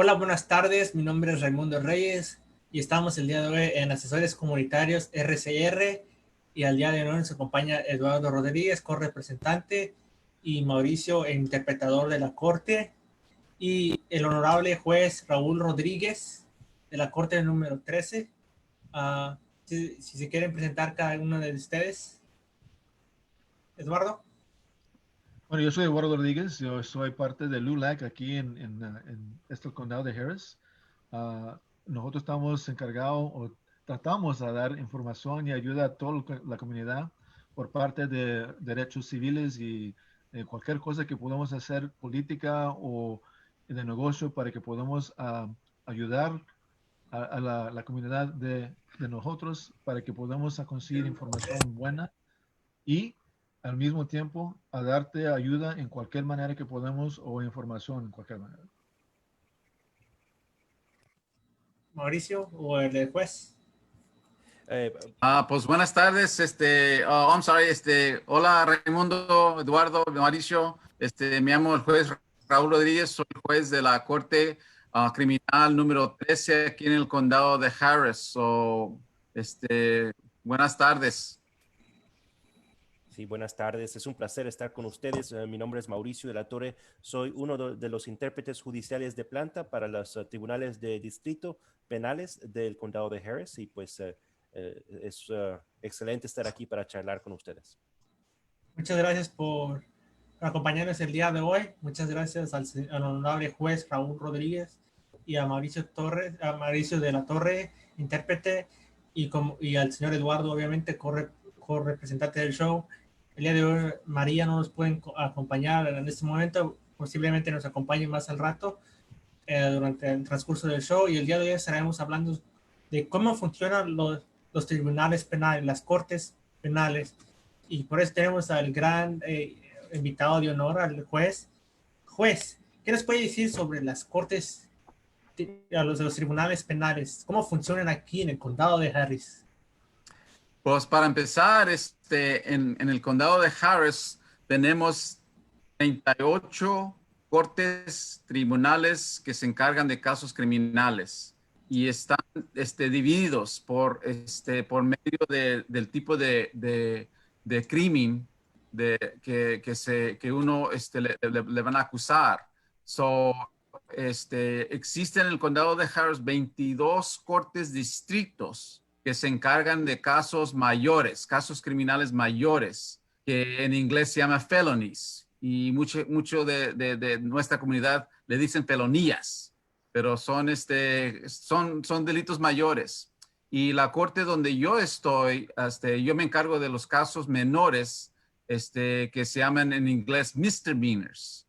Hola, buenas tardes. Mi nombre es Raimundo Reyes y estamos el día de hoy en Asesores Comunitarios RCR y al día de hoy nos acompaña Eduardo Rodríguez, co-representante, y Mauricio, interpretador de la Corte, y el honorable juez Raúl Rodríguez de la Corte número 13. Si se quieren presentar cada uno de ustedes. Eduardo. Bueno, yo soy Eduardo Rodríguez, yo soy parte de LULAC aquí en este condado de Harris. Nosotros estamos encargados o tratamos de dar información y ayuda a toda la comunidad por parte de derechos civiles y cualquier cosa que podamos hacer política o de negocio para que podamos ayudar a la comunidad de nosotros para que podamos conseguir información buena y al mismo tiempo a darte ayuda en cualquier manera que podamos o información en cualquier manera. Mauricio o el juez. Eh, Pues buenas tardes, I'm sorry, hola Raimundo, Eduardo, Mauricio, me llamo el juez Raúl Rodríguez, soy el juez de la Corte Criminal número 13 aquí en el condado de Harris. Buenas tardes. Sí, buenas tardes. Es un placer estar con ustedes. Mi nombre es Mauricio de la Torre. Soy uno de los intérpretes judiciales de planta para los tribunales de distrito penales del condado de Harris y pues es excelente estar aquí para charlar con ustedes. Muchas gracias por acompañarnos el día de hoy. Muchas gracias al honorable juez Raúl Rodríguez y a Mauricio Torres, a Mauricio de la Torre, intérprete, y al señor Eduardo, obviamente, co-representante del show. El día de hoy María no nos puede acompañar en este momento, posiblemente nos acompañe más al rato durante el transcurso del show, y el día de hoy estaremos hablando de cómo funcionan los tribunales penales, las cortes penales, y por eso tenemos al gran invitado de honor, al juez. Juez, ¿qué nos puede decir sobre las cortes, los tribunales penales? ¿Cómo funcionan aquí en el condado de Harris? Pues para empezar, en el condado de Harris tenemos 38 cortes tribunales que se encargan de casos criminales y están divididos por medio del tipo de crimen que uno le van a acusar. Existen en el condado de Harris 22 cortes distritos que se encargan de casos mayores, casos criminales mayores, que en inglés se llama felonies, y mucho de nuestra comunidad le dicen felonías, pero son delitos mayores. Y la corte donde yo estoy, yo me encargo de los casos menores, que se llaman en inglés misdemeanors.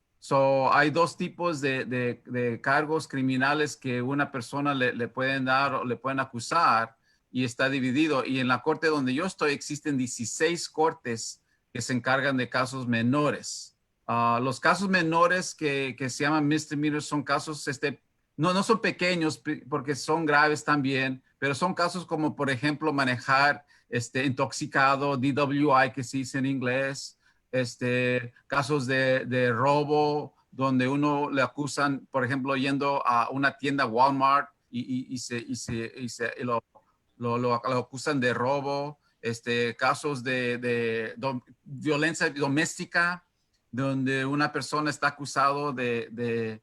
Hay dos tipos de cargos criminales que una persona le pueden dar o le pueden acusar, y está dividido. Y en la corte donde yo estoy existen 16 cortes que se encargan de casos menores. Los casos menores que se llaman misdemeanors son casos, no son pequeños porque son graves también, pero son casos como, por ejemplo, manejar intoxicado, DWI que se dice en inglés, casos de robo, donde uno le acusan, por ejemplo, yendo a una tienda Walmart y lo acusan de robo, casos de violencia doméstica, donde una persona está acusado de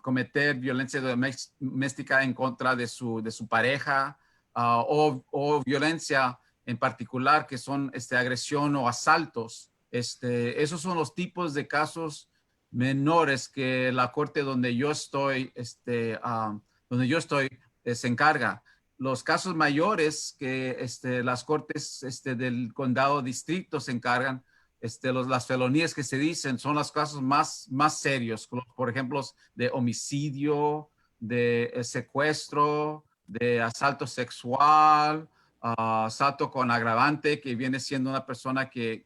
cometer violencia doméstica en contra de su pareja, o violencia en particular, que son agresión o asaltos. Esos son los tipos de casos menores que la corte donde yo estoy, se encarga. Los casos mayores que las cortes del condado distrito se encargan, las felonías que se dicen, son los casos más serios, por ejemplo, de homicidio, de secuestro, de asalto sexual, asalto con agravante, que viene siendo una persona que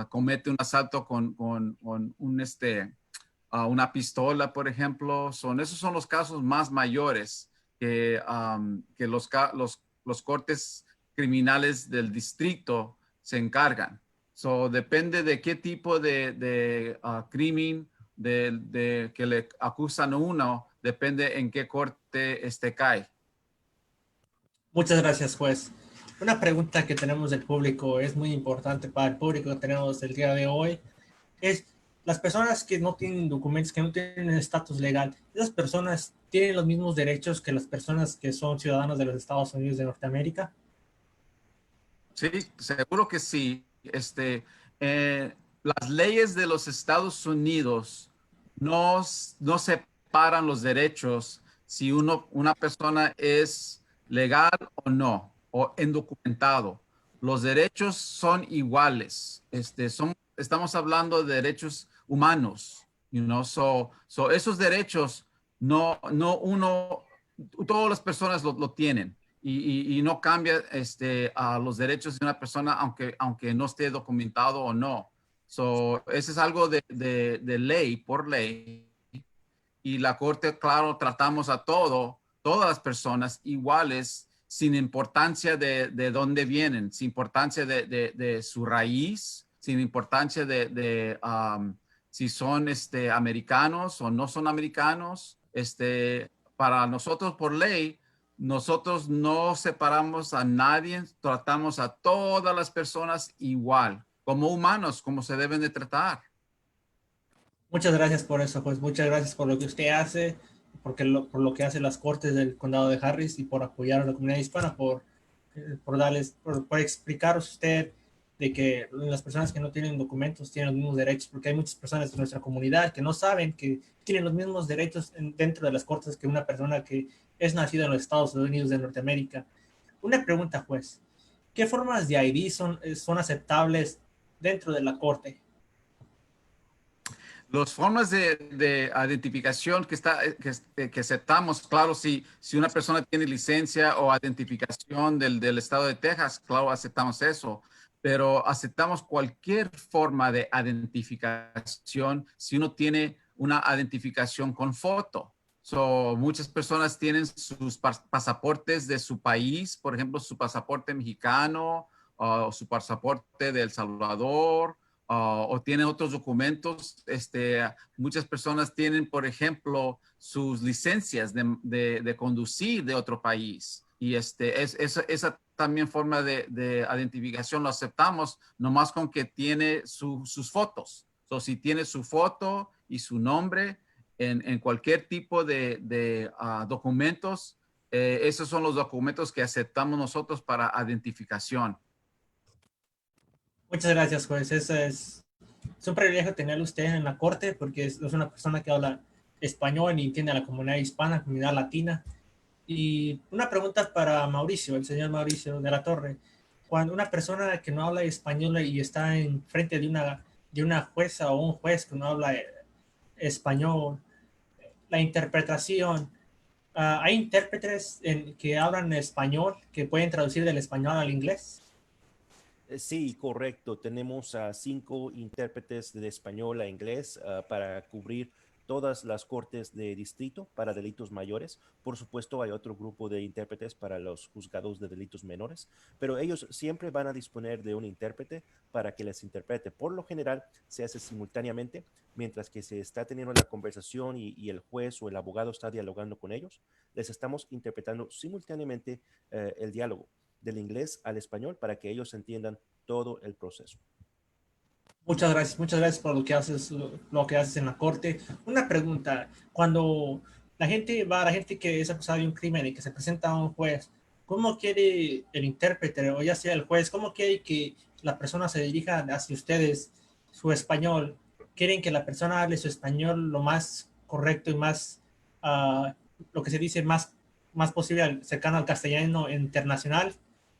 comete un asalto con una pistola, por ejemplo. Esos son los casos más mayores que los cortes criminales del distrito se encargan. Depende de qué tipo de crimen de que le acusan a uno, depende en qué corte cae. Muchas gracias, juez. Una pregunta que tenemos del público es muy importante para el público que tenemos el día de hoy. Es, las personas que no tienen documentos, que no tienen estatus legal, ¿esas personas tienen los mismos derechos que las personas que son ciudadanos de los Estados Unidos de Norteamérica? Sí, seguro que sí. Las leyes de los Estados Unidos no separan los derechos si una persona es legal o no, o indocumentado. Los derechos son iguales. Estamos hablando de derechos humanos, so esos derechos no uno, todas las personas lo tienen y no cambia a los derechos de una persona aunque no esté documentado o no. Ese es algo de ley, por ley. Y la corte, claro, tratamos a todas las personas iguales sin importancia de dónde vienen, sin importancia de su raíz, sin importancia si son americanos o no son americanos. Para nosotros, por ley, nosotros no separamos a nadie, tratamos a todas las personas igual, como humanos, como se deben de tratar. Muchas gracias por eso, pues muchas gracias por lo que usted hace, por lo que hace las cortes del condado de Harris y por apoyar a la comunidad hispana, por explicaros usted de que las personas que no tienen documentos tienen los mismos derechos, porque hay muchas personas de nuestra comunidad que no saben que tienen los mismos derechos dentro de las cortes que una persona que es nacida en los Estados Unidos de Norteamérica. Una pregunta, juez. ¿Qué formas de ID son aceptables dentro de la corte? Las formas de identificación que aceptamos, claro, si una persona tiene licencia o identificación del estado de Texas, claro, aceptamos eso, pero aceptamos cualquier forma de identificación si uno tiene una identificación con foto. Muchas personas tienen sus pasaportes de su país, por ejemplo, su pasaporte mexicano o su pasaporte de El Salvador, o tienen otros documentos. Muchas personas tienen, por ejemplo, sus licencias de conducir de otro país. Y esa también forma de identificación lo aceptamos, nomás con que tiene sus fotos. Si tiene su foto y su nombre en cualquier tipo de documentos, esos son los documentos que aceptamos nosotros para identificación. Muchas gracias, juez. Es un privilegio tenerlo usted en la corte porque es una persona que habla español y entiende a la comunidad hispana, comunidad latina. Y una pregunta para Mauricio, el señor Mauricio de la Torre. Cuando una persona que no habla español y está en frente de una jueza o un juez que no habla español, la interpretación, ¿hay intérpretes que hablan español que pueden traducir del español al inglés? Sí, correcto. Tenemos a 5 intérpretes de español a inglés para cubrir todas las cortes de distrito para delitos mayores. Por supuesto, hay otro grupo de intérpretes para los juzgados de delitos menores, pero ellos siempre van a disponer de un intérprete para que les interprete. Por lo general, se hace simultáneamente, mientras que se está teniendo la conversación y el juez o el abogado está dialogando con ellos, les estamos interpretando simultáneamente el diálogo del inglés al español para que ellos entiendan todo el proceso. Muchas gracias por lo que haces en la corte. Una pregunta, cuando la gente que es acusada de un crimen y que se presenta a un juez, ¿cómo quiere el intérprete o ya sea el juez, cómo quiere que la persona se dirija hacia ustedes, su español? ¿Quieren que la persona hable su español lo más correcto y más, uh, lo que se dice, más posible, cercano al castellano internacional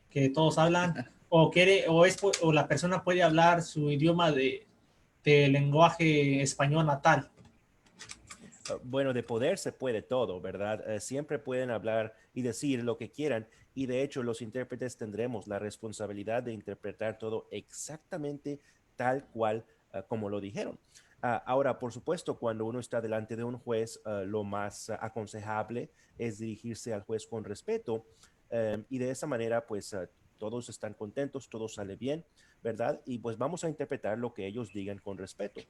que todos hablan? O la persona puede hablar su idioma de lenguaje español natal? Bueno, de poder se puede todo, ¿verdad? Siempre pueden hablar y decir lo que quieran y de hecho los intérpretes tendremos la responsabilidad de interpretar todo exactamente tal cual como lo dijeron. Ahora, por supuesto, cuando uno está delante de un juez, lo más aconsejable es dirigirse al juez con respeto y de esa manera, pues, todos están contentos, todo sale bien, ¿verdad? Y pues vamos a interpretar lo que ellos digan con respeto.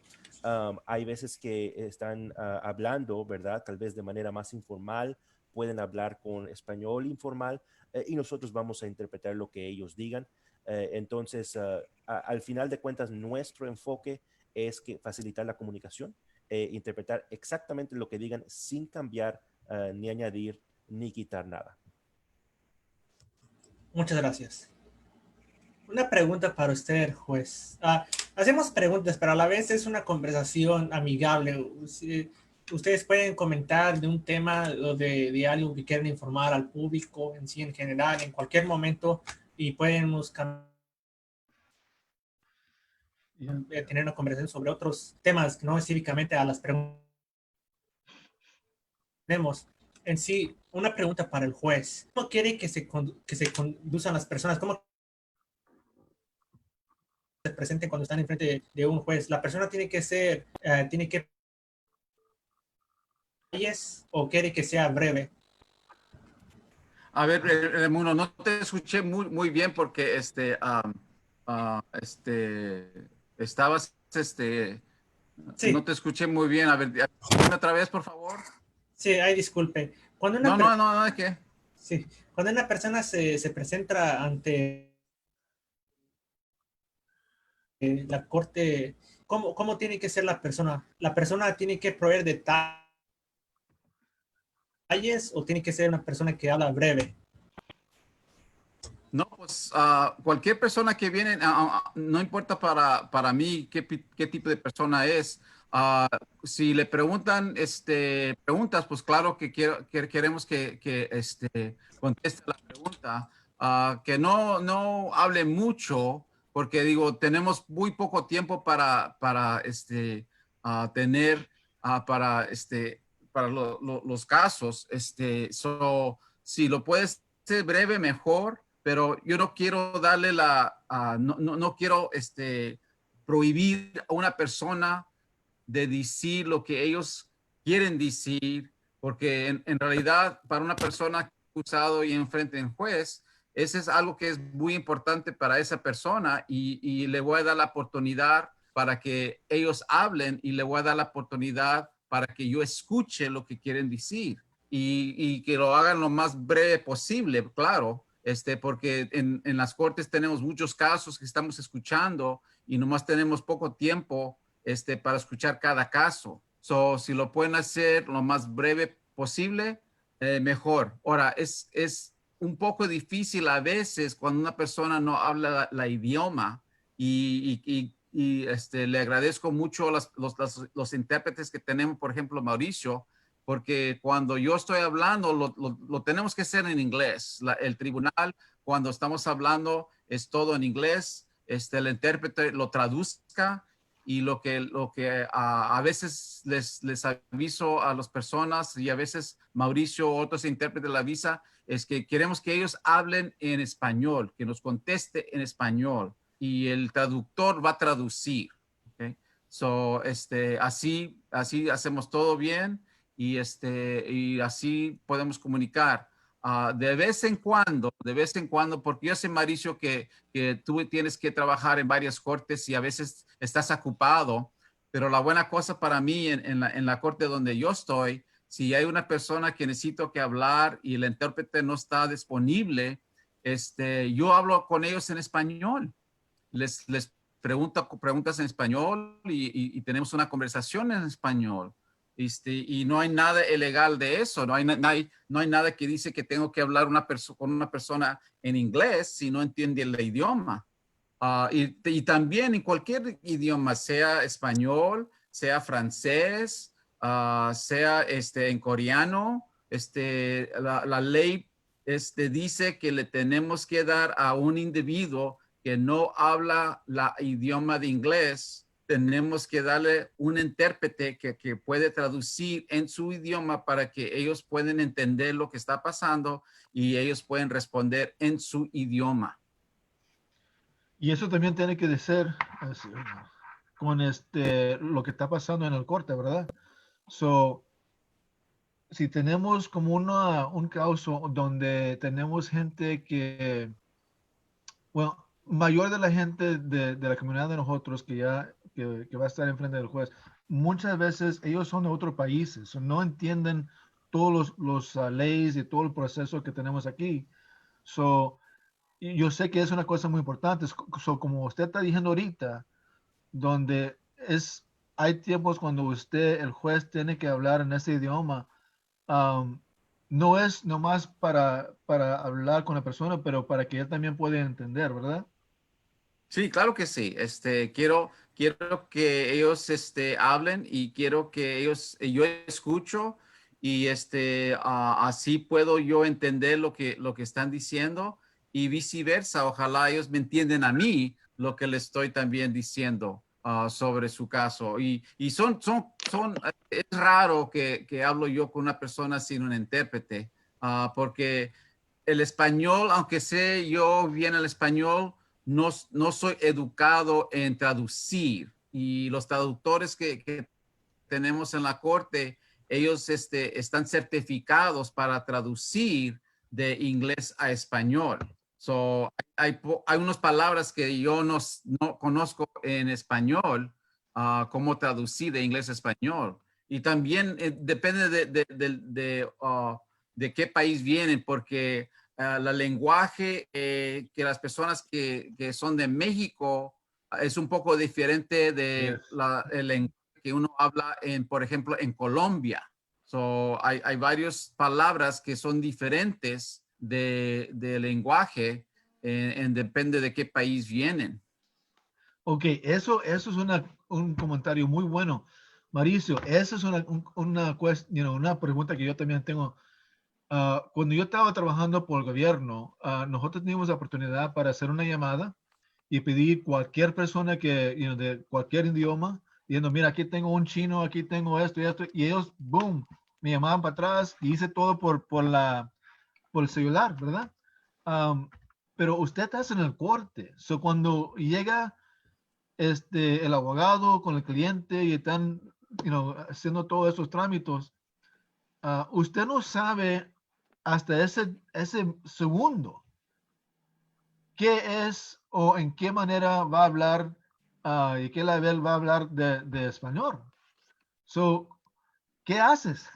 Hay veces que están hablando, ¿verdad? Tal vez de manera más informal, pueden hablar con español informal y nosotros vamos a interpretar lo que ellos digan. Entonces, al final de cuentas, nuestro enfoque es que facilitar la comunicación, interpretar exactamente lo que digan sin cambiar ni añadir ni quitar nada. Muchas gracias. Una pregunta para usted, juez. Hacemos preguntas, pero a la vez es una conversación amigable. Ustedes pueden comentar de un tema o de algo que quieren informar al público en sí, en general, en cualquier momento, y podemos tener una conversación sobre otros temas que no específicamente a las preguntas. Tenemos en sí una pregunta para el juez. ¿Cómo quiere que se conduzcan las personas? ¿Cómo se presenten cuando están enfrente de un juez? ¿La persona tiene que ser, tiene que o quiere que sea breve? A ver, Raimundo, no te escuché muy bien porque estabas, no Sí, te escuché muy bien. A ver, dime otra vez, por favor. sí, ay, disculpe. No, ¿de qué? Sí, cuando una persona se presenta ante la corte, ¿cómo tiene que ser la persona? ¿La persona tiene que proveer detalles o tiene que ser una persona que habla breve? No, pues cualquier persona que viene, no importa para mí qué tipo de persona es. Si le preguntan preguntas, pues claro que queremos que conteste la pregunta. Que no hable mucho, porque digo, tenemos muy poco tiempo para tener para, para los casos. Si lo puedes ser breve, mejor, pero yo no quiero darle no quiero prohibir a una persona de decir lo que ellos quieren decir, porque en realidad para una persona acusado y enfrente del juez, ese es algo que es muy importante para esa persona y le voy a dar la oportunidad para que ellos hablen y le voy a dar la oportunidad para que yo escuche lo que quieren decir y que lo hagan lo más breve posible, claro, porque en las cortes tenemos muchos casos que estamos escuchando y nomás tenemos poco tiempo para escuchar cada caso. Si lo pueden hacer lo más breve posible, mejor. Ahora, es un poco difícil a veces cuando una persona no habla la idioma le agradezco mucho a los intérpretes que tenemos, por ejemplo, Mauricio, porque cuando yo estoy hablando, lo tenemos que hacer en inglés. El tribunal, cuando estamos hablando, es todo en inglés. El intérprete lo traduzca y lo que a veces les aviso a las personas y a veces Mauricio o otros intérpretes le avisa es que queremos que ellos hablen en español, que nos conteste en español y el traductor va a traducir. ¿Okay? Así hacemos todo bien y así podemos comunicar. De vez en cuando, porque yo sé, Mauricio, que tú tienes que trabajar en varias cortes y a veces estás ocupado, pero la buena cosa para mí en la corte donde yo estoy, si hay una persona que necesito que hablar y el intérprete no está disponible, yo hablo con ellos en español. Les pregunto preguntas en español y tenemos una conversación en español. Y no hay nada ilegal de eso, no hay nada que dice que tengo que hablar con una persona en inglés si no entiende el idioma. Y también en cualquier idioma, sea español, sea francés, sea en coreano, la ley dice que le tenemos que dar a un individuo que no habla la idioma de inglés, tenemos que darle un intérprete que puede traducir en su idioma para que ellos puedan entender lo que está pasando y ellos pueden responder en su idioma. Y eso también tiene que ser con lo que está pasando en el corte, ¿verdad? Si tenemos como un caso donde tenemos gente que Bueno, mayor de la gente de la comunidad de nosotros que va a estar enfrente del juez, muchas veces ellos son de otros países, no entienden todos los leyes y todo el proceso que tenemos aquí. So, y yo sé que es una cosa muy importante. So, como usted está diciendo ahorita, donde hay tiempos cuando el juez tiene que hablar en ese idioma, um, no es nomás para hablar con la persona, pero para que él también pueda entender, ¿verdad? Sí, claro que sí. Quiero que ellos hablen y quiero que yo escucho y así puedo yo entender lo que están diciendo y viceversa. Ojalá ellos me entiendan a mí lo que les estoy también diciendo sobre su caso. Es raro que hablo yo con una persona sin un intérprete, porque el español, aunque sé yo bien el español, no soy educado en traducir y los traductores que tenemos en la corte, ellos están certificados para traducir de inglés a español. So, hay unas palabras que yo no conozco en español, cómo traducir de inglés a español. Y también depende de qué país vienen, porque la lenguaje que las personas que son de México es un poco diferente de Yes. el lenguaje que uno habla por ejemplo, en Colombia. So, hay varias palabras que son diferentes de lenguaje, depende de qué país vienen. Ok, eso es un comentario muy bueno. Mauricio, esa es una pregunta que yo también tengo. Cuando yo estaba trabajando por el gobierno, nosotros teníamos la oportunidad para hacer una llamada y pedir cualquier persona de cualquier idioma, diciendo, mira, aquí tengo un chino, aquí tengo esto y esto, y ellos, boom, me llamaban para atrás y hice todo por el celular, ¿verdad? Um, pero usted está en el corte, cuando llega el abogado con el cliente y están haciendo todos esos trámites, usted no sabe hasta ese segundo qué es o en qué manera va a hablar y qué nivel va a hablar de español. So, ¿qué haces?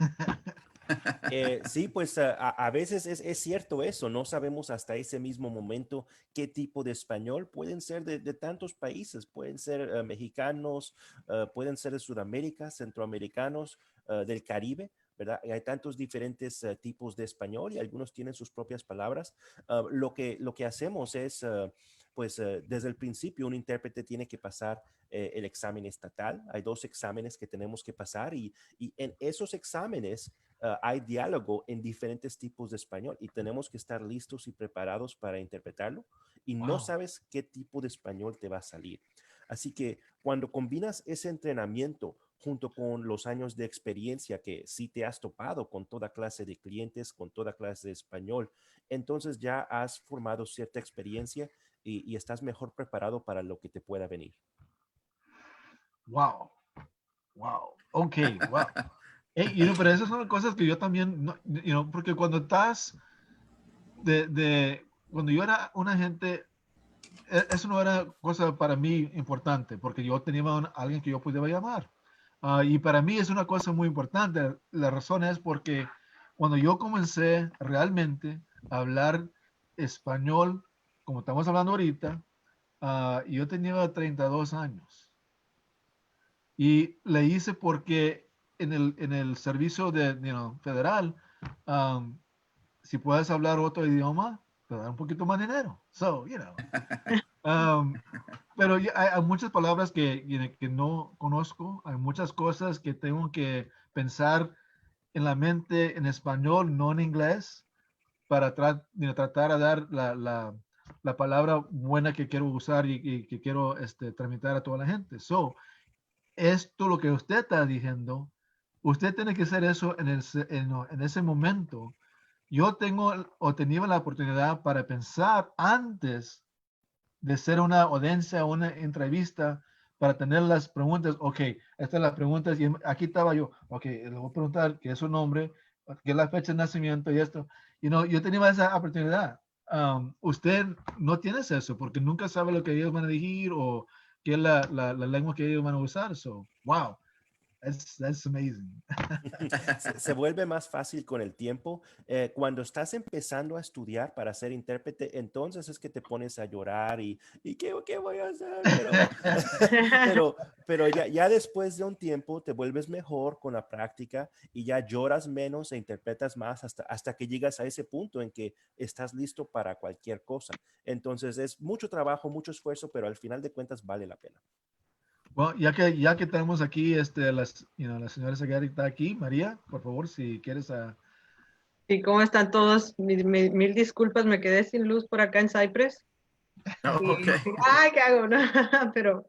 Sí, pues a veces es cierto eso, no sabemos hasta ese mismo momento qué tipo de español pueden ser de tantos países, pueden ser mexicanos, pueden ser de Sudamérica, centroamericanos, del Caribe, ¿verdad? Y hay tantos diferentes tipos de español y algunos tienen sus propias palabras. Lo que hacemos es, pues desde el principio un intérprete tiene que pasar el examen estatal, hay 2 exámenes que tenemos que pasar y en esos exámenes hay diálogo en diferentes tipos de español y tenemos que estar listos y preparados para interpretarlo y no Wow. sabes qué tipo de español te va a salir. Así que cuando combinas ese entrenamiento junto con los años de experiencia que sí te has topado con toda clase de clientes, con toda clase de español, entonces ya has formado cierta experiencia y estás mejor preparado para lo que te pueda venir. Wow. Wow. Ok, wow. Hey, pero esas son cosas que yo también, porque cuando cuando yo era un agente, eso no era cosa para mí importante, porque yo tenía alguien que yo pudiera llamar. Y para mí es una cosa muy importante. La razón es porque cuando yo comencé realmente a hablar español, como estamos hablando ahorita, yo tenía 32 años. Y le hice porque en el servicio federal, um, si puedes hablar otro idioma, te dan un poquito más dinero. Um, pero hay muchas palabras que no conozco, hay muchas cosas que tengo que pensar en la mente en español, no en inglés, para tratar de dar la palabra buena que quiero usar y que quiero tramitar a toda la gente. Esto lo que usted está diciendo, usted tiene que hacer eso en ese momento. Yo tenía la oportunidad para pensar antes de hacer una audiencia, una entrevista, para tener las preguntas. Ok, estas son las preguntas y aquí estaba yo. Ok, le voy a preguntar qué es su nombre, qué es la fecha de nacimiento y esto. Yo tenía esa oportunidad. usted no tiene eso porque nunca sabe lo que ellos van a decir o qué es la lengua que ellos van a usar. So, wow, that's amazing. Se vuelve más fácil con el tiempo. Cuando estás empezando a estudiar para ser intérprete, entonces es que te pones a llorar y ¿qué voy a hacer? Pero ya después de un tiempo te vuelves mejor con la práctica y ya lloras menos e interpretas más hasta que llegas a ese punto en que estás listo para cualquier cosa. Entonces es mucho trabajo, mucho esfuerzo, pero al final de cuentas vale la pena. Bueno, ya que tenemos aquí la señora Zagari está aquí, María, por favor, si quieres. ¿Y cómo están todos? Mil disculpas, me quedé sin luz por acá en Cypress. Ok. Ay, ¿qué hago? No, pero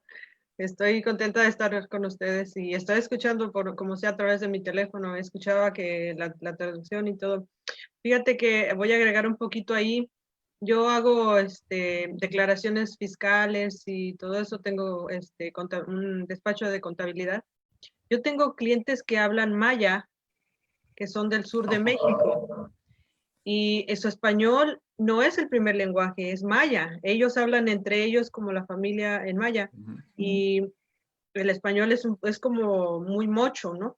estoy contenta de estar con ustedes y estoy escuchando como sea a través de mi teléfono. Escuchaba que la traducción y todo. Fíjate que voy a agregar un poquito ahí. Yo hago declaraciones fiscales y todo eso. Tengo un despacho de contabilidad. Yo tengo clientes que hablan maya, que son del sur de México. Y su español no es el primer lenguaje, es maya. Ellos hablan entre ellos como la familia en maya. Y el español es como muy mocho, ¿no?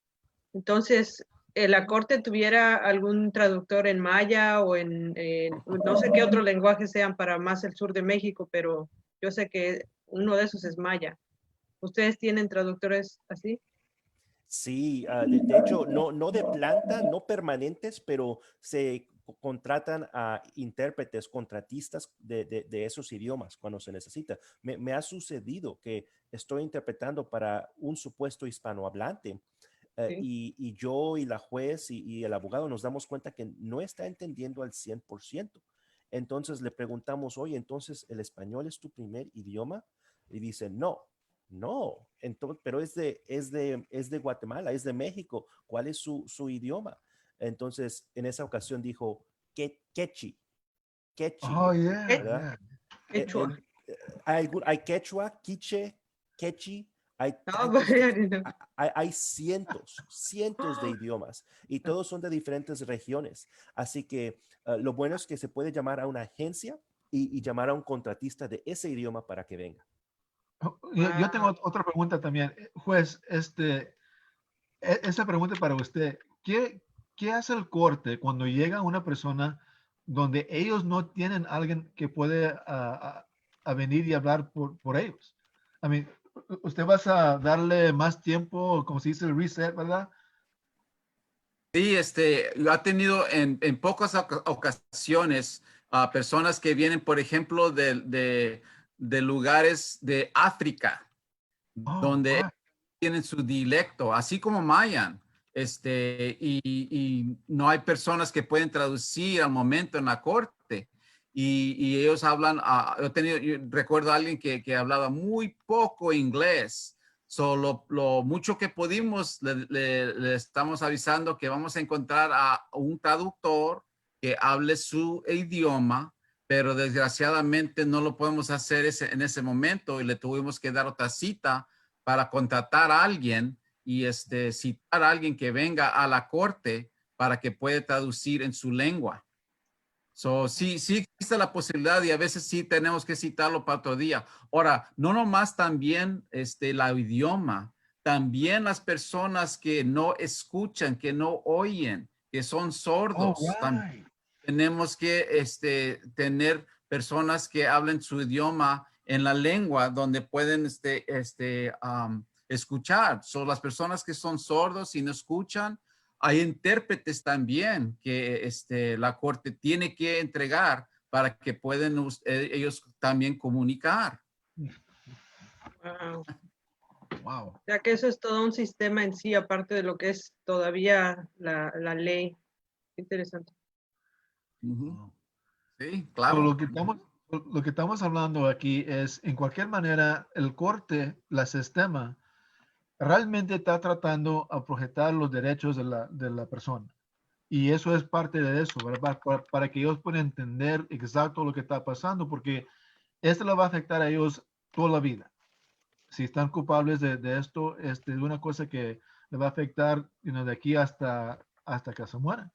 Entonces, la corte tuviera algún traductor en maya o no sé qué otro lenguaje sean para más el sur de México, pero yo sé que uno de esos es maya. ¿Ustedes tienen traductores así? Sí, de hecho, no de planta, no permanentes, pero se contratan a intérpretes, contratistas de esos idiomas cuando se necesita. Me ha sucedido que estoy interpretando para un supuesto hispanohablante Sí. y yo y la juez y el abogado nos damos cuenta que no está entendiendo al 100%. Entonces le preguntamos, oye, entonces, ¿el español es tu primer idioma? Y dice, no, entonces, pero es de Guatemala, es de México. ¿Cuál es su idioma? Entonces, en esa ocasión dijo, quechi, Oh, yeah, ¿verdad? yeah. En- Quechua. hay quechua, quiche, quechi, hay No, tantos, no. hay cientos de idiomas y todos son de diferentes regiones. Así que lo bueno es que se puede llamar a una agencia y llamar a un contratista de ese idioma para que venga. Yo tengo Wow. otra pregunta también. Juez, esa pregunta para usted. ¿Qué hace el corte cuando llega una persona donde ellos no tienen alguien que puede a venir y hablar por ellos? I mean, usted vas a darle más tiempo, como se dice, el reset, ¿verdad? Sí, yo ha tenido en pocas ocasiones a personas que vienen, por ejemplo, de lugares de África, Oh, donde wow. tienen su dialecto, así como Mayan, y no hay personas que pueden traducir al momento en la corte. Y ellos hablan, yo recuerdo a alguien que hablaba muy poco inglés. So, lo mucho que pudimos, le estamos avisando que vamos a encontrar a un traductor que hable su idioma, pero desgraciadamente no lo podemos hacer en ese momento y le tuvimos que dar otra cita para contratar a alguien y citar a alguien que venga a la corte para que pueda traducir en su lengua. So, sí existe la posibilidad y a veces sí tenemos que citarlo para otro día. Ahora, no nomás también la idioma, también las personas que no escuchan, que no oyen, que son Oh, sordos. right. Tenemos que tener personas que hablen su idioma en la lengua donde pueden escuchar. Son las personas que son sordos y no escuchan. Hay intérpretes también que la corte tiene que entregar para que puedan ellos también comunicar. Wow. Wow. O sea que eso es todo un sistema en sí, aparte de lo que es todavía la ley. Interesante. Ujú. Sí, So, claro. lo que estamos hablando aquí es, en cualquier manera, el corte, la sistema, realmente está tratando a proyectar los derechos de la persona. Y eso es parte de eso, ¿verdad? Para que ellos puedan entender exacto lo que está pasando, porque esto le va a afectar a ellos toda la vida. Si están culpables de esto, es una cosa que le va a afectar de aquí hasta que se mueran.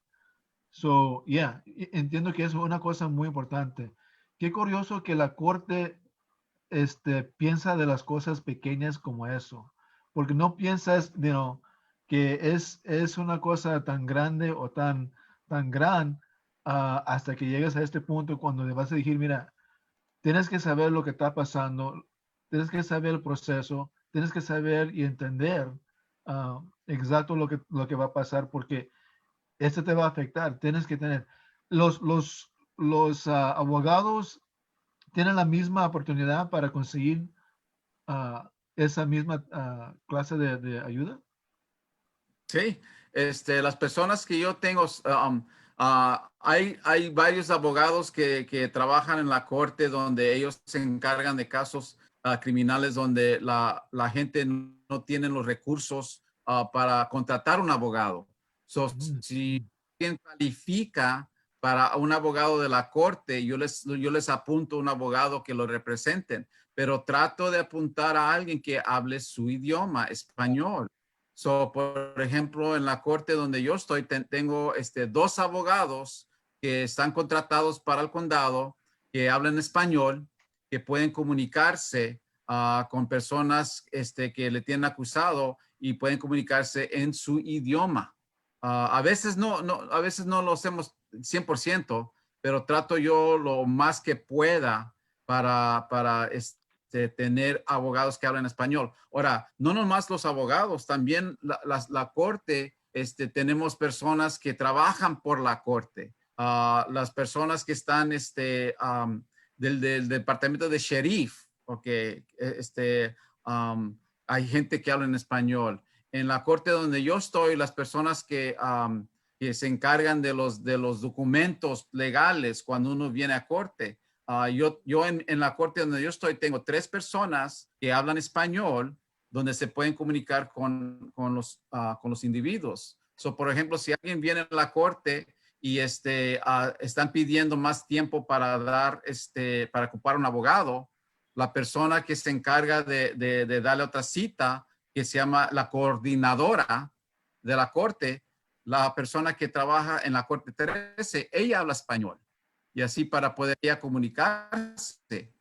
So, yeah, entiendo que eso es una cosa muy importante. Qué curioso que la corte piensa de las cosas pequeñas como eso, porque no piensas, que es una cosa tan grande o tan gran hasta que llegas a este punto cuando le vas a decir, mira, tienes que saber lo que está pasando, tienes que saber el proceso, tienes que saber y entender exacto lo que va a pasar, porque esto te va a afectar. Tienes que tener los abogados tienen la misma oportunidad para conseguir esa misma clase de ayuda. Sí, las personas que yo tengo, hay varios abogados que trabajan en la corte donde ellos se encargan de casos criminales donde la gente no tiene los recursos para contratar un abogado. So, Mm, si mm. alguien califica para un abogado de la corte, yo les apunto un abogado que lo representen, pero trato de apuntar a alguien que hable su idioma, español. So, por ejemplo, en la corte donde yo estoy, tengo dos abogados que están contratados para el condado, que hablan español, que pueden comunicarse con personas que le tienen acusado y pueden comunicarse en su idioma. A veces a veces no lo hacemos 100%, pero trato yo lo más que pueda para tener abogados que hablan español. Ahora, no nomás los abogados, también la corte, tenemos personas que trabajan por la corte. Las personas que están del departamento de sheriff, porque hay gente que habla en español. En la corte donde yo estoy, las personas que se encargan de los documentos legales cuando uno viene a corte, yo en la corte donde yo estoy tengo 3 personas que hablan español donde se pueden comunicar con los individuos. So, por ejemplo, si alguien viene a la corte y están pidiendo más tiempo para ocupar un abogado, la persona que se encarga de darle otra cita, que se llama la coordinadora de la corte, la persona que trabaja en la corte 13, ella habla español y así para poder ya comunicarse,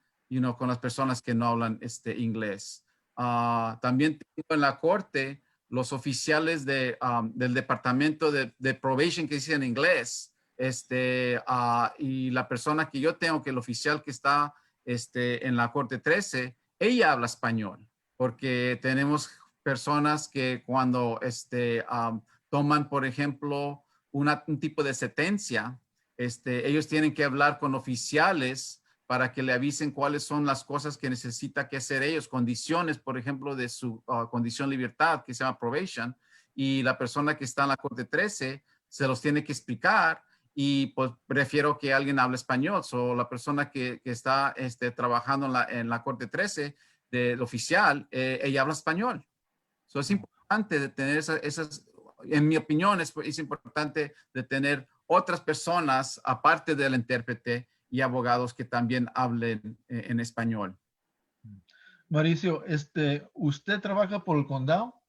con las personas que no hablan inglés. También tengo en la corte los oficiales del departamento de probation que dicen en inglés, y la persona que yo tengo, que el oficial que está en la corte 13, ella habla español, porque tenemos personas que cuando toman, por ejemplo, un tipo de sentencia, ellos tienen que hablar con oficiales para que le avisen cuáles son las cosas que necesita que hacer ellos, condiciones, por ejemplo, de su condición de libertad, que se llama probation, y la persona que está en la corte 13 se los tiene que explicar y pues prefiero que alguien hable español. So, la persona que está trabajando en la corte 13 del oficial, ella habla español. So, es importante de tener esas, en mi opinión, es importante de tener otras personas, aparte del intérprete y abogados que también hablen en español. Mauricio, ¿usted trabaja por el condado?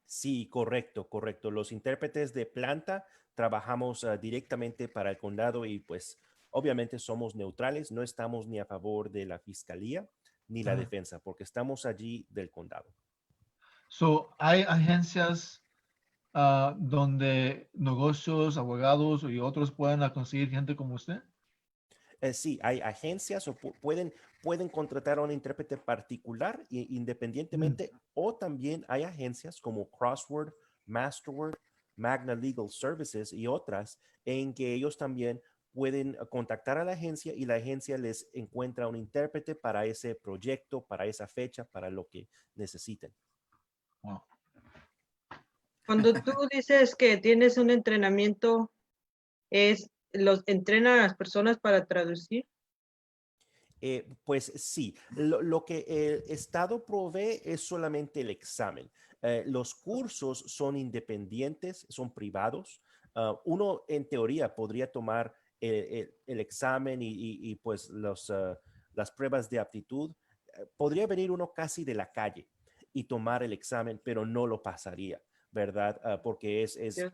Sí, correcto, correcto. Los intérpretes de planta trabajamos directamente para el condado y pues obviamente somos neutrales, no estamos ni a favor de la fiscalía ni la Ah. defensa, porque estamos allí del condado. So, ¿hay agencias donde negocios, abogados y otros puedan conseguir gente como usted? Sí, hay agencias o pueden contratar a un intérprete particular independientemente, o también hay agencias como Crossword, Masterword, Magna Legal Services y otras en que ellos también pueden contactar a la agencia y la agencia les encuentra un intérprete para ese proyecto, para esa fecha, para lo que necesiten. Wow. Cuando tú dices que tienes un entrenamiento, ¿los entrenan a las personas para traducir? Pues sí, lo que el Estado provee es solamente el examen. Los cursos son independientes, son privados. Uno en teoría podría tomar el examen y, pues las pruebas de aptitud. Podría venir uno casi de la calle y tomar el examen, pero no lo pasaría, ¿verdad? Porque Dios.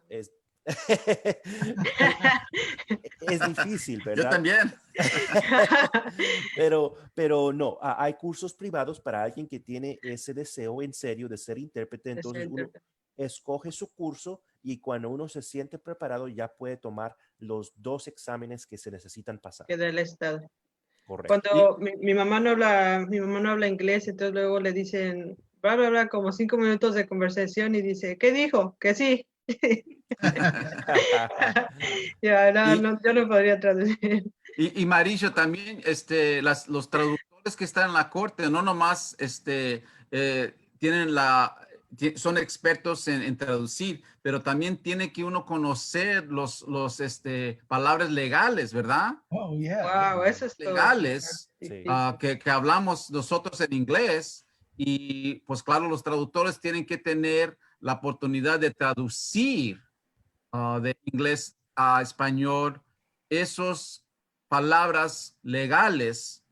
Es difícil, Yo ¿verdad? también. Pero no, hay cursos privados para alguien que tiene ese deseo en serio de ser intérprete. De ser Entonces uno intérprete. escoge su curso y cuando uno se siente preparado ya puede tomar los 2 exámenes que se necesitan pasar. Que del estado. Correcto. Cuando mi mamá no habla inglés, entonces luego le dicen, bla, bla, bla, como 5 minutos de conversación y dice, ¿qué dijo? Que sí. Ya, no, Y, no, yo no podría traducir. y Mauricio, también los traductores que están en la corte no nomás tienen son expertos en traducir, pero también tiene que uno conocer los palabras legales, ¿verdad? Oh, yeah. Wow, eso es todo. Legales Sí. que hablamos nosotros en inglés y pues claro, los traductores tienen que tener la oportunidad de traducir de inglés a español esos palabras legales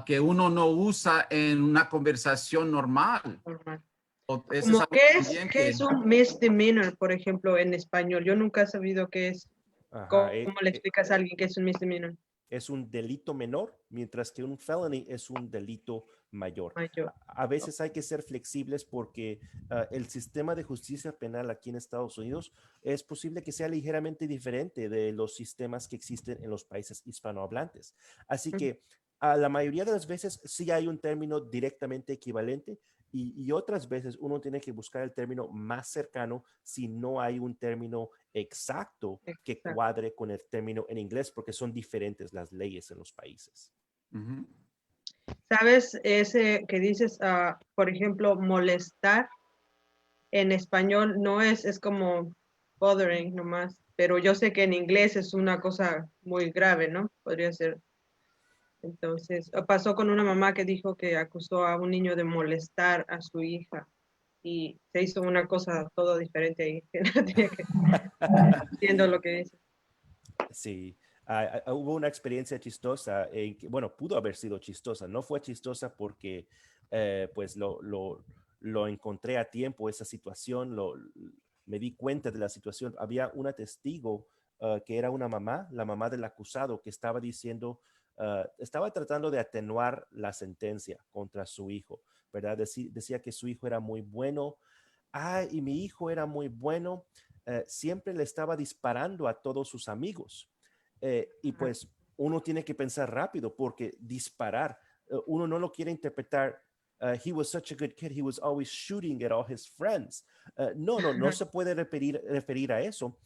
que uno no usa en una conversación normal. Normal. Eso es Como, algo ¿qué es, también qué es un misdemeanor, por ejemplo, en español? Yo nunca he sabido qué es. Ajá, ¿Cómo le explicas a alguien qué es un misdemeanor? es un delito menor, mientras que un felony es un delito mayor. Mayor. A veces hay que ser flexibles porque el sistema de justicia penal aquí en Estados Unidos es posible que sea ligeramente diferente de los sistemas que existen en los países hispanohablantes. Así que a la mayoría de las veces sí hay un término directamente equivalente y otras veces uno tiene que buscar el término más cercano si no hay un término exacto que Exacto. cuadre con el término en inglés porque son diferentes las leyes en los países. Ujú. ¿Sabes ese que dices, por ejemplo, molestar? En español no es como bothering nomás, pero yo sé que en inglés es una cosa muy grave, ¿no? Podría ser. Entonces, pasó con una mamá que dijo que acusó a un niño de molestar a su hija y se hizo una cosa todo diferente ahí. Que no tenía que entiendo lo que dice. Sí, hubo una experiencia chistosa, bueno, pudo haber sido chistosa, no fue chistosa porque pues lo encontré a tiempo, esa situación, me di cuenta de la situación. Había una testigo que era una mamá, la mamá del acusado, que estaba diciendo, estaba tratando de atenuar la sentencia contra su hijo, ¿verdad? Decía que su hijo era muy bueno, y mi hijo era muy bueno, siempre le estaba disparando a todos sus amigos. Y pues uno tiene que pensar rápido porque disparar, uno no lo quiere interpretar. He was such a good kid, he was always shooting at all his friends. No se puede referir a eso.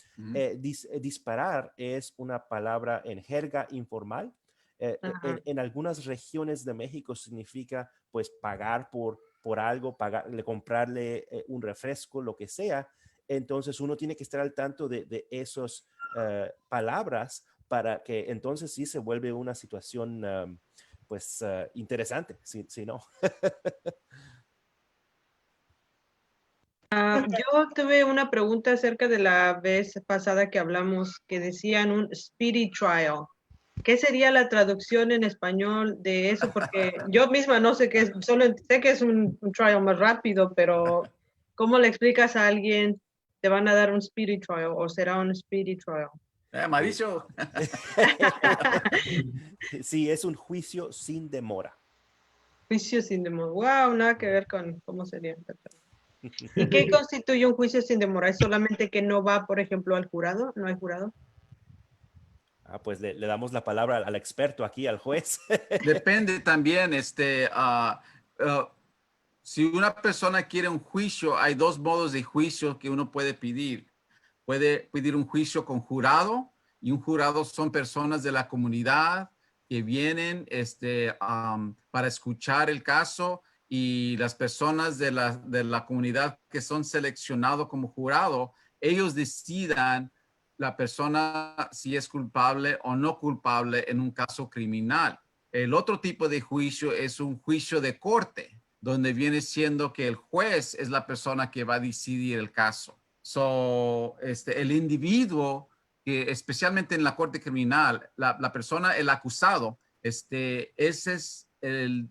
Disparar es una palabra en jerga informal. En algunas regiones de México significa pues pagar por algo, comprarle un refresco, lo que sea. Entonces uno tiene que estar al tanto de esas palabras para que entonces sí se vuelve una situación pues interesante, si no. Yo tuve una pregunta acerca de la vez pasada que hablamos que decían un speedy trial. ¿Qué sería la traducción en español de eso? Porque yo misma no sé qué es, solo sé que es un trial más rápido, pero ¿cómo le explicas a alguien te van a dar un speedy trial o será un speedy trial? Mauricio. Sí, es un juicio sin demora. Juicio sin demora. Wow, nada que ver con cómo sería. ¿Y qué constituye un juicio sin demora? ¿Es solamente que no va, por ejemplo, al jurado? ¿No hay jurado? Pues le damos la palabra al experto aquí, al juez. Depende también, si una persona quiere un juicio, hay dos modos de juicio que uno puede pedir. Puede pedir un juicio con jurado y un jurado son personas de la comunidad que vienen para escuchar el caso y las personas de la comunidad que son seleccionados como jurado, ellos decidan la persona si es culpable o no culpable en un caso criminal. El otro tipo de juicio es un juicio de corte, donde viene siendo que el juez es la persona que va a decidir el caso. El individuo, que especialmente en la corte criminal, la persona, el acusado, esa es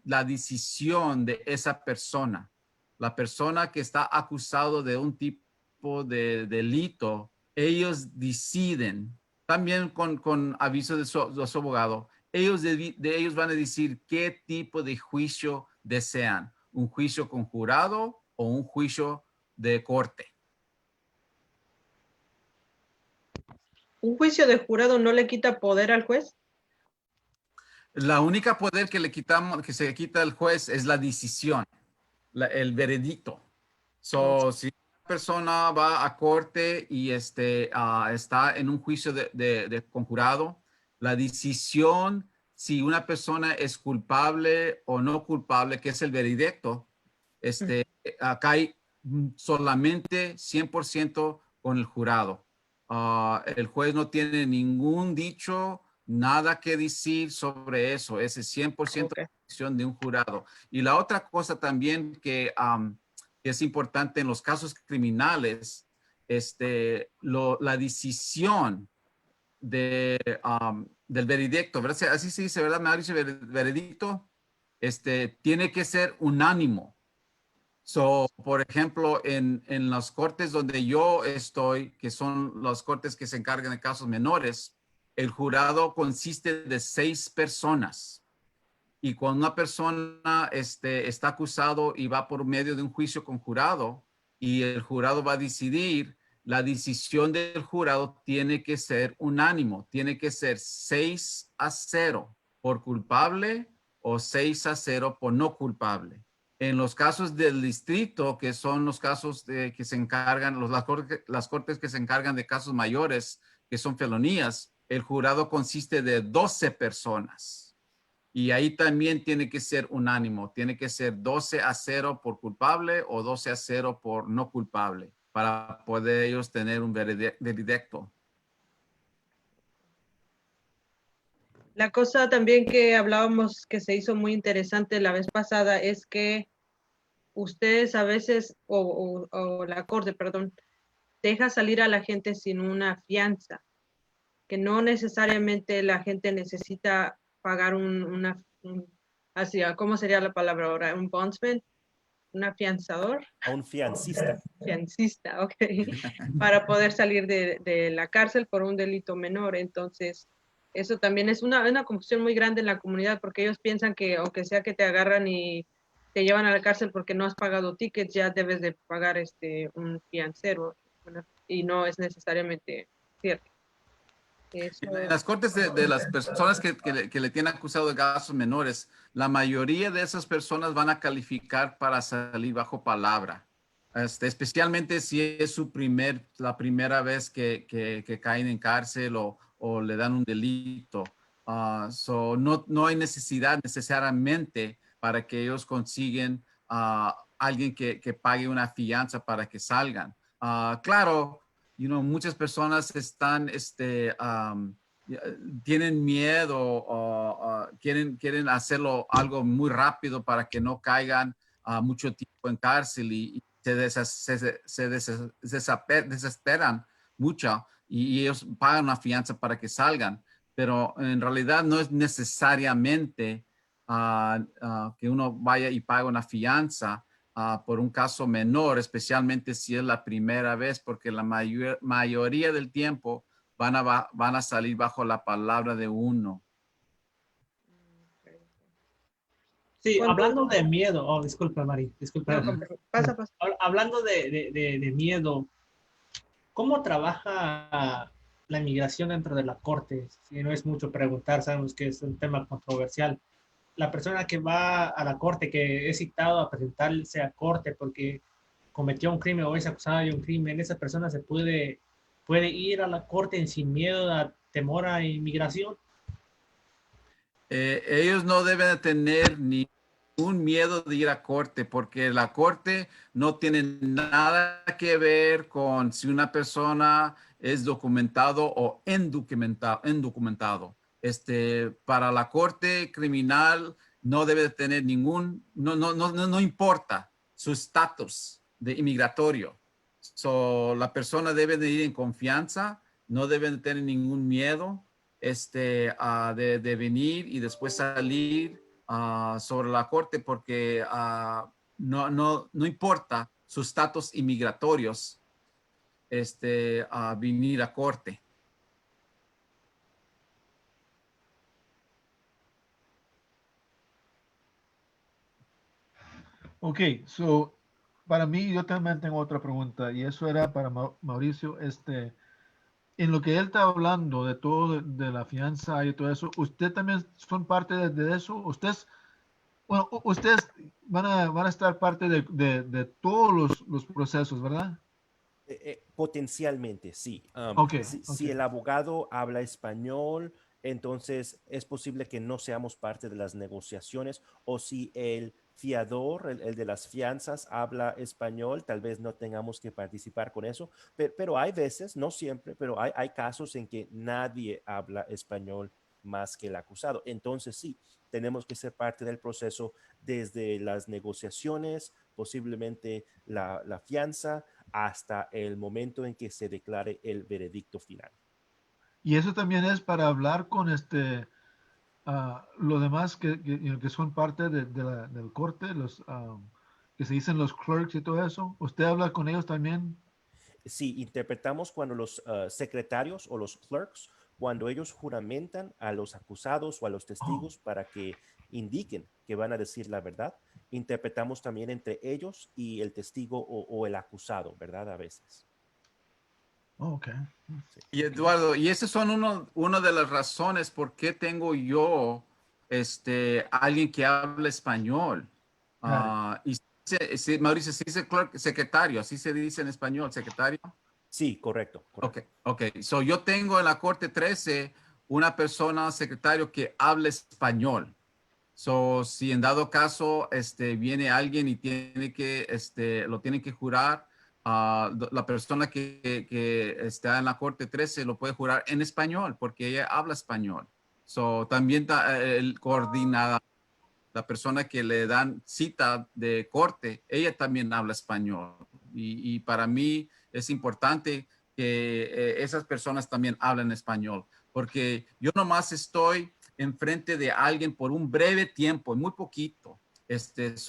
la decisión de esa persona. La persona que está acusado de un tipo de delito ellos deciden, también con aviso de su abogado, ellos van a decir qué tipo de juicio desean, un juicio con jurado o un juicio de corte. ¿Un juicio de jurado no le quita poder al juez? La única poder que que se quita al juez es la decisión, el veredicto. Si una persona va a corte y está en un juicio de conjurado, la decisión si una persona es culpable o no culpable, que es el veredicto, cae solamente 100% con el jurado. El juez no tiene ningún dicho, nada que decir sobre eso. Ese es 100% decisión de un jurado. Y la otra cosa también que es importante en los casos criminales, la decisión del veredicto, ¿verdad? Así se dice, ¿verdad? Mauricio, veredicto, tiene que ser unánimo. Por ejemplo, en las cortes donde yo estoy, que son las cortes que se encargan de casos menores, el jurado consiste de 6 personas. Y cuando una persona está acusado y va por medio de un juicio con jurado y el jurado va a decidir, la decisión del jurado tiene que ser unánimo, tiene que ser 6-0 por culpable o 6-0 por no culpable. En los casos del distrito, que son los casos que se encargan, las cortes que se encargan de casos mayores, que son felonías, el jurado consiste de 12 personas. Y ahí también tiene que ser unánimo. Tiene que ser 12-0 por culpable o 12-0 por no culpable para poder ellos tener un veredicto. La cosa también que hablábamos que se hizo muy interesante la vez pasada es que ustedes a veces, o la corte, perdón, deja salir a la gente sin una fianza, que no necesariamente la gente necesita pagar ¿cómo sería la palabra ahora? ¿Un bondsman? ¿Un afianzador? A un fiancista. Fiancista, ok. Para poder salir de la cárcel por un delito menor. Entonces, eso también es una confusión muy grande en la comunidad porque ellos piensan que aunque sea que te agarran y te llevan a la cárcel porque no has pagado tickets, ya debes de pagar un fiancero. Y no es necesariamente cierto. En las cortes de las personas que le tienen acusado de casos menores, la mayoría de esas personas van a calificar para salir bajo palabra. Especialmente si es la primera vez que caen en cárcel o le dan un delito. No hay necesidad necesariamente para que ellos consiguen alguien que pague una fianza para que salgan. Claro, muchas personas tienen miedo o quieren hacerlo algo muy rápido para que no caigan mucho tiempo en cárcel y se desesperan mucho y ellos pagan una fianza para que salgan. Pero en realidad no es necesariamente que uno vaya y pague una fianza por un caso menor, especialmente si es la primera vez, porque la mayoría del tiempo van a salir bajo la palabra de uno. Sí, hablando de miedo, disculpa, Mari, disculpa. No, pasa. Hablando de miedo, ¿cómo trabaja la inmigración dentro de la corte? Si no es mucho preguntar, sabemos que es un tema controversial. La persona que va a la corte, que es citado a presentarse a corte porque cometió un crimen o es acusada de un crimen, esa persona puede ir a la corte sin miedo, a temor a inmigración. Ellos no deben tener ningún miedo de ir a corte porque la corte no tiene nada que ver con si una persona es documentado o indocumentado. Para la corte criminal no debe tener no importa su estatus de inmigratorio. La persona debe de ir en confianza, no debe tener ningún miedo de venir y después salir sobre la corte porque no importa sus estatus inmigratorios. venir a corte. Ok, so, para mí, yo también tengo otra pregunta, y eso era para Mauricio. En lo que él está hablando de todo, de la fianza y todo eso, ¿usted también son parte de eso? ¿Ustedes, bueno, ustedes van a estar parte de todos los procesos, ¿verdad? Potencialmente, sí. Ok, ok. Si el abogado habla español, entonces es posible que no seamos parte de las negociaciones, o si el fiador, el de las fianzas, habla español, tal vez no tengamos que participar con eso, pero hay veces, no siempre, pero hay casos en que nadie habla español más que el acusado. Entonces sí, tenemos que ser parte del proceso desde las negociaciones, posiblemente la fianza, hasta el momento en que se declare el veredicto final. Y eso también es para hablar con lo demás que son parte del corte, que se dicen los clerks y todo eso. ¿Usted habla con ellos también? Sí, interpretamos cuando los secretarios o los clerks, cuando ellos juramentan a los acusados o a los Oh, testigos para que indiquen que van a decir la verdad, interpretamos también entre ellos y el testigo o el acusado, ¿verdad? A veces. oh, ok. Sí. Y Eduardo, y esas son una de las razones por qué tengo yo alguien que habla español. Got it. Y Mauricio, se dice clerk, secretario, así se dice en español, secretario. Sí, correcto, Ok, correcto. ok. So, yo tengo en la Corte 13 una persona, secretario, que habla español. So, si en dado caso viene alguien y tiene que, lo tienen que jurar, la persona que está en la Corte 13 lo puede jurar en español porque ella habla español. So, también el coordinador, la persona que le dan cita de corte, ella también habla español. Y para mí es importante que esas personas también hablen español, porque yo nomás estoy enfrente de alguien por un breve tiempo, muy poquito.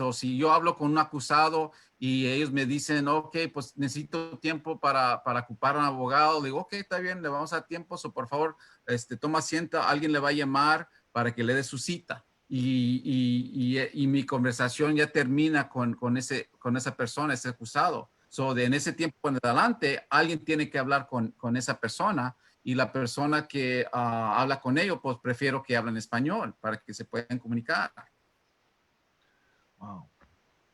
Si yo hablo con un acusado y ellos me dicen, ok, pues necesito tiempo para ocupar un abogado, le digo, ok, está bien, le vamos a dar tiempo, por favor, toma asiento, alguien le va a llamar para que le dé su cita. Y mi conversación ya termina con esa persona, ese acusado. En ese tiempo en adelante, alguien tiene que hablar con esa persona, y la persona que habla con ellos, pues prefiero que hablen español para que se puedan comunicar. Wow.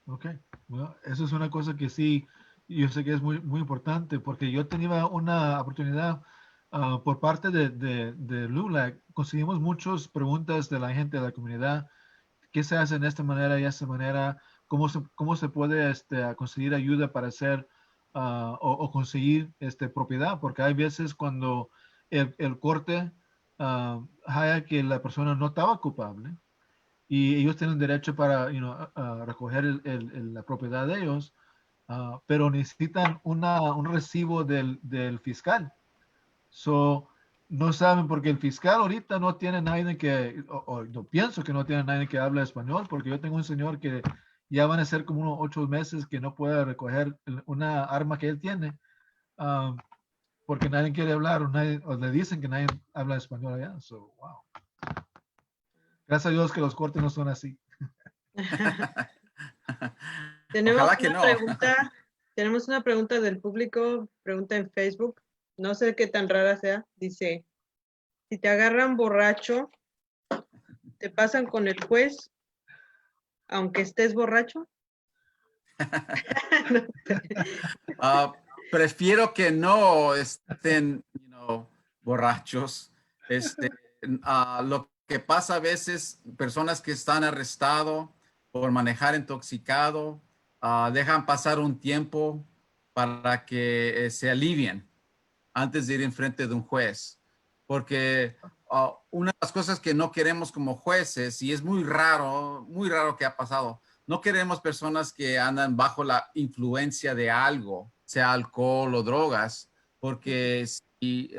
Ok. Bueno, eso es una cosa que sí, yo sé que es muy, muy importante, porque yo tenía una oportunidad por parte de LULAC. Conseguimos muchas preguntas de la gente de la comunidad. ¿Qué se hace en esta manera y esta manera? ¿Cómo se puede conseguir ayuda para hacer o conseguir propiedad? Porque hay veces cuando el corte haya que la persona no estaba culpable y ellos tienen derecho para a recoger la propiedad de ellos, pero necesitan un recibo del fiscal. So, no saben porque el fiscal ahorita no tiene nadie o yo pienso que no tiene nadie que hable español, porque yo tengo un señor que ya van a ser como unos 8 meses que no puede recoger una arma que él tiene, ah, porque nadie quiere hablar o le dicen que nadie habla español allá. So, wow. Gracias a Dios que los cortes no son así. Tenemos Ojalá que una no. pregunta, tenemos una pregunta del público, pregunta en Facebook, no sé qué tan rara sea, dice, si te agarran borracho, ¿te pasan con el juez aunque estés borracho? No sé. Prefiero que no estén, borrachos. Lo que pasa a veces, personas que están arrestados por manejar intoxicado, dejan pasar un tiempo para que se alivien antes de ir en frente de un juez. Porque una de las cosas que no queremos como jueces, y es muy raro que ha pasado, no queremos personas que andan bajo la influencia de algo, sea alcohol o drogas, porque si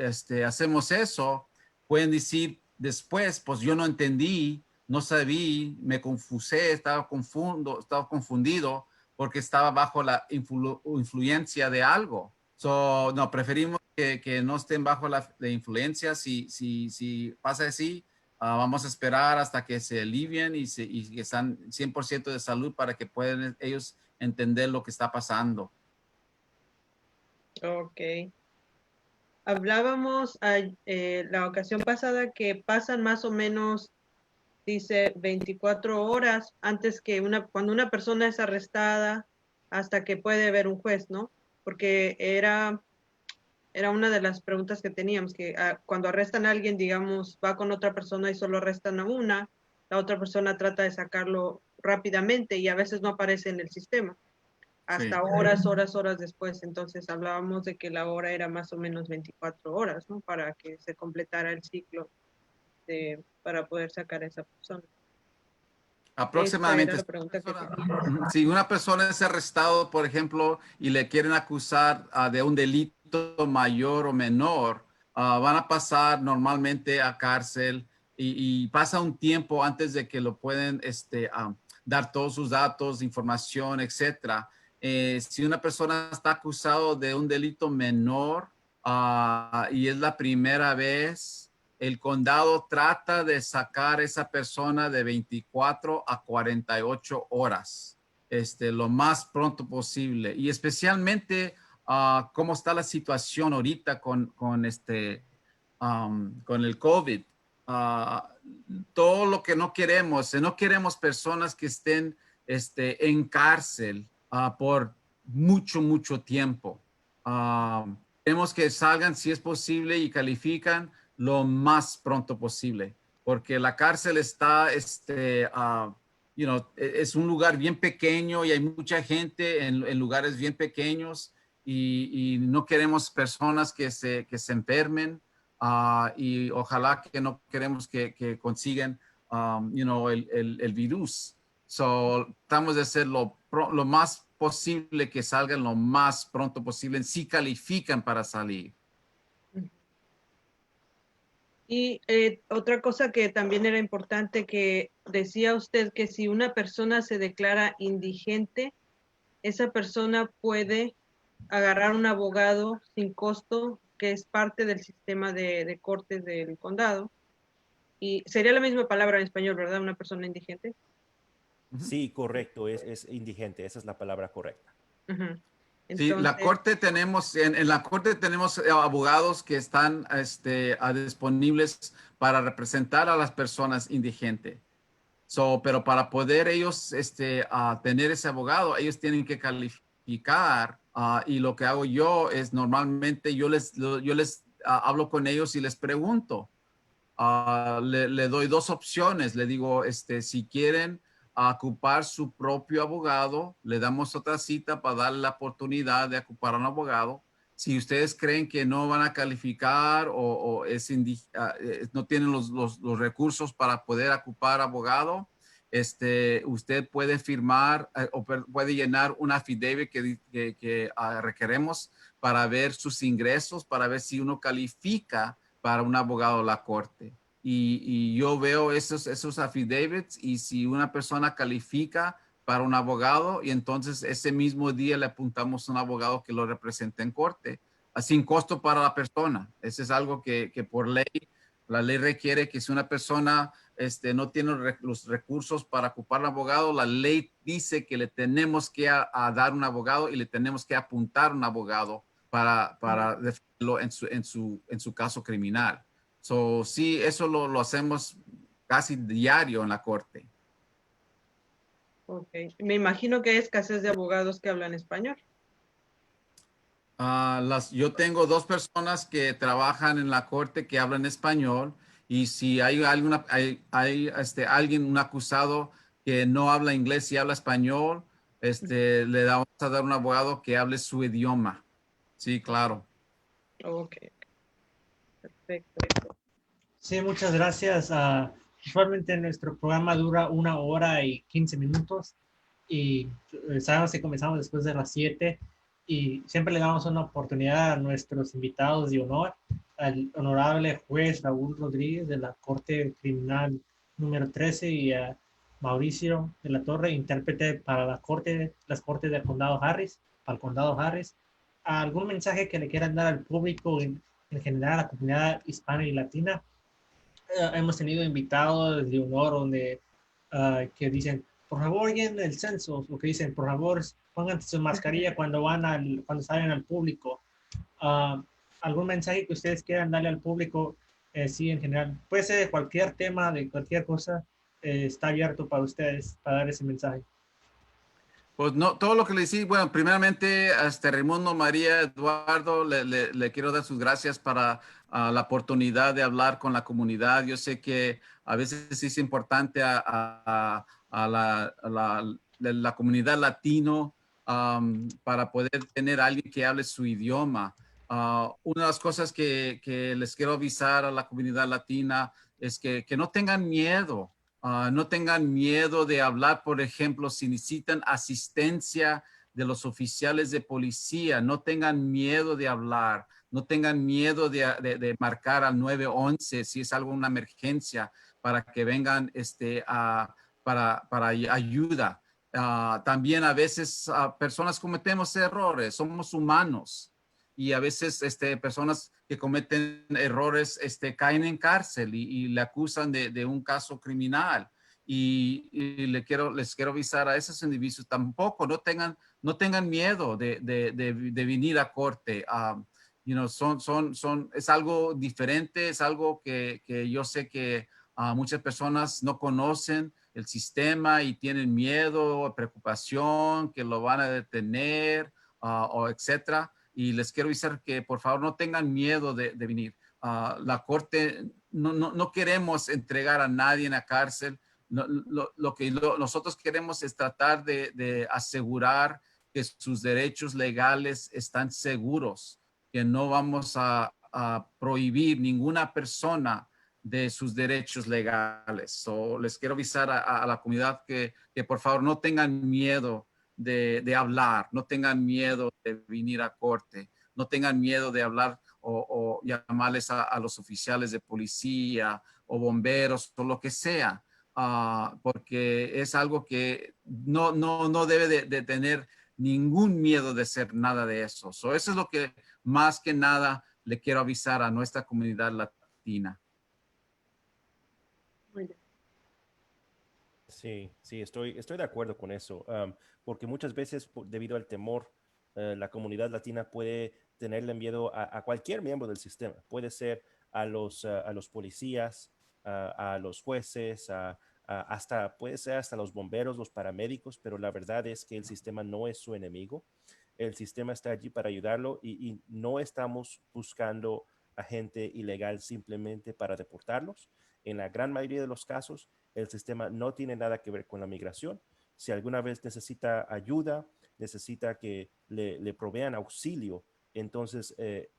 hacemos eso, pueden decir después, pues yo no entendí, no sabí, me confusé, estaba confundido porque estaba bajo la influencia de algo. So, no, preferimos que no estén bajo la influencia. Si pasa así, vamos a esperar hasta que se alivien y que están 100% de salud para que puedan ellos entender lo que está pasando. Ok. Hablábamos la ocasión pasada que pasan más o menos, dice, 24 horas antes que cuando una persona es arrestada hasta que puede ver un juez, ¿no? Porque era una de las preguntas que teníamos, que cuando arrestan a alguien, digamos, va con otra persona y solo arrestan a una, la otra persona trata de sacarlo rápidamente y a veces no aparece en el sistema, hasta Sí. horas después. Entonces hablábamos de que la hora era más o menos 24 horas, ¿no? Para que se completara el ciclo para poder sacar a esa persona. Esa era Aproximadamente. la pregunta que tenía. Si una persona es arrestado, por ejemplo, y le quieren acusar de un delito mayor o menor, van a pasar normalmente a cárcel y pasa un tiempo antes de que lo pueden dar todos sus datos, información, etcétera. Si una persona está acusado de un delito menor y es la primera vez, el condado trata de sacar a esa persona de 24 a 48 horas, lo más pronto posible. Y especialmente cómo está la situación ahorita con el COVID. Todo lo que no queremos personas que estén en cárcel por mucho tiempo. Queremos que salgan si es posible y califican lo más pronto posible, porque la cárcel está, es un lugar bien pequeño y hay mucha gente en lugares bien pequeños y no queremos personas que se enfermen y ojalá que no queremos que consigan, el virus. So, tratamos de hacer lo más posible que salgan lo más pronto posible, si califican para salir. Y otra cosa que también era importante, que decía usted que si una persona se declara indigente, esa persona puede agarrar un abogado sin costo, que es parte del sistema de cortes del condado. Y sería la misma palabra en español, ¿verdad? Una persona indigente. Sí, correcto, es indigente, esa es la palabra correcta. Uh-huh. Sí, la Entonces, corte tenemos, en la corte tenemos abogados que están disponibles para representar a las personas indigentes. Pero para poder ellos tener ese abogado, ellos tienen que calificar y lo que hago yo es normalmente yo les hablo con ellos y les pregunto. Le doy dos opciones. Le digo, si quieren ocupar su propio abogado, le damos otra cita para darle la oportunidad de ocupar a un abogado. Si ustedes creen que no van a calificar o no tienen los recursos para poder ocupar abogado, usted puede firmar o puede llenar un affidavit que requeremos para ver sus ingresos, para ver si uno califica para un abogado de la corte. Y yo veo esos affidavits y si una persona califica para un abogado y entonces ese mismo día le apuntamos a un abogado que lo represente en corte, sin costo para la persona. Eso es algo que por ley, la ley requiere que si una persona no tiene los recursos para ocupar un abogado, la ley dice que le tenemos que a dar un abogado y le tenemos que apuntar un abogado para defenderlo en su caso criminal. So, sí, eso lo hacemos casi diario en la corte. ok. Me imagino que hay escasez de abogados que hablan español. Yo tengo dos personas que trabajan en la corte que hablan español y si hay alguien, un acusado que no habla inglés y habla español, le vamos a dar un abogado que hable su idioma. Sí, claro. Ok, perfecto. Sí, muchas gracias. Usualmente nuestro programa dura 1 hora y 15 minutos y sabemos que comenzamos después de las 7 y siempre le damos una oportunidad a nuestros invitados de honor, al honorable juez Raúl Rodríguez de la Corte Criminal número 13 y a Mauricio de la Torre, intérprete para las cortes del condado Harris, para el condado Harris. ¿algún mensaje que le quieran dar al público en general, a la comunidad hispana y latina? Hemos tenido invitados de honor donde que dicen, por favor, lleguen el censo, o que dicen, por favor, pongan su mascarilla cuando salen al público. Ah, ¿Algún mensaje que ustedes quieran darle al público? Sí, en general. Puede ser de cualquier tema, de cualquier cosa. Está abierto para ustedes, para dar ese mensaje. Pues no, todo lo que le decía, bueno, primeramente a Raimundo, María, Eduardo, le quiero dar sus gracias para la oportunidad de hablar con la comunidad. Yo sé que a veces es importante a la comunidad latino para poder tener a alguien que hable su idioma. Una de las cosas que les quiero avisar a la comunidad latina es que no tengan miedo. No tengan miedo de hablar, por ejemplo, si necesitan asistencia de los oficiales de policía, no tengan miedo de hablar, no tengan miedo de marcar al 911 si es algo, una emergencia, para que vengan para ayuda. También a veces personas cometemos errores, somos humanos. Y a veces personas que cometen errores caen en cárcel y le acusan de un caso criminal. Y les quiero avisar a esos individuos, tampoco no tengan miedo de venir a corte. Es algo diferente, es algo que yo sé que muchas personas no conocen el sistema y tienen miedo, preocupación, que lo van a detener o etcétera. Y les quiero avisar que por favor no tengan miedo de venir. La corte, no queremos entregar a nadie en la cárcel. Lo que nosotros queremos es tratar de asegurar que sus derechos legales están seguros, que no vamos a prohibir ninguna persona de sus derechos legales. Les quiero avisar a la comunidad que por favor no tengan miedo de hablar, no tengan miedo de venir a corte, no tengan miedo de hablar o llamarles a los oficiales de policía o bomberos o lo que sea, porque es algo que no debe de tener ningún miedo de hacer nada de eso. Eso es lo que más que nada le quiero avisar a nuestra comunidad latina. Muy bien. Sí, estoy de acuerdo con eso, porque muchas veces debido al temor, la comunidad latina puede tenerle miedo a cualquier miembro del sistema. Puede ser a los policías, a los jueces, puede ser hasta los bomberos, los paramédicos, pero la verdad es que el sistema no es su enemigo. El sistema está allí para ayudarlo y no estamos buscando a gente ilegal simplemente para deportarlos. En la gran mayoría de los casos, el sistema no tiene nada que ver con la migración. Si alguna vez necesita ayuda, necesita que le provean auxilio, entonces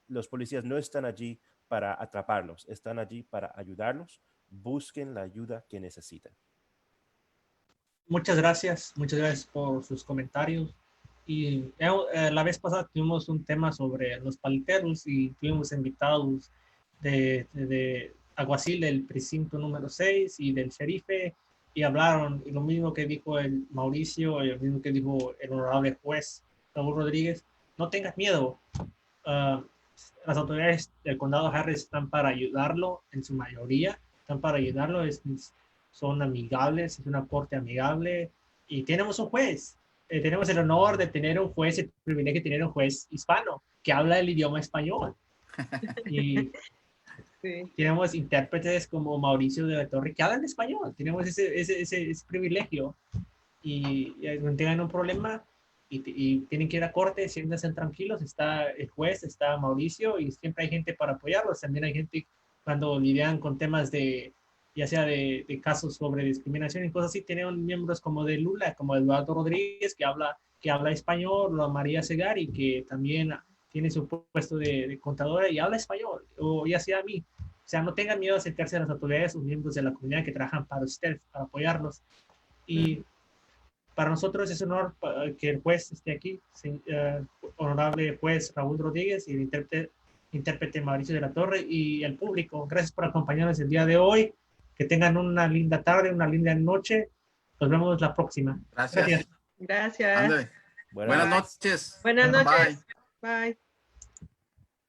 los policías no están allí para atraparlos, están allí para ayudarlos. Busquen la ayuda que necesitan. Muchas gracias por sus comentarios. Y la vez pasada tuvimos un tema sobre los paleteros y tuvimos invitados de alguacil del precinto número 6 y del sherife y hablaron, y lo mismo que dijo el Mauricio y lo mismo que dijo el honorable juez Raúl Rodríguez, no tengas miedo. Las autoridades del condado Harris están para ayudarlo en su mayoría, están para ayudarlo, son amigables, es una corte amigable y tenemos un juez. Tenemos el honor de tener un juez, el privilegio de tener un juez hispano que habla el idioma español. Y sí. Tenemos intérpretes como Mauricio de la Torre que hablan español. Tenemos ese privilegio. Y no tengan un problema y tienen que ir a corte, siéntense tranquilos. Está el juez, está Mauricio y siempre hay gente para apoyarlos. También hay gente cuando lidian con temas ya sea de casos sobre discriminación y cosas así, tienen miembros como de Lula, como Eduardo Rodríguez, que habla español, o María Segari, que también tiene su puesto de contadora y habla español, o ya sea a mí. O sea, no tengan miedo de acercarse a las autoridades o miembros de la comunidad que trabajan para ustedes, para apoyarlos. Y para nosotros es un honor que el juez esté aquí, honorable juez Raúl Rodríguez y el intérprete Mauricio de la Torre y el público. Gracias por acompañarnos el día de hoy. Que tengan una linda tarde, una linda noche. Nos vemos la próxima. Gracias. Gracias. Buenas noches. Buenas noches. Bye. Bye.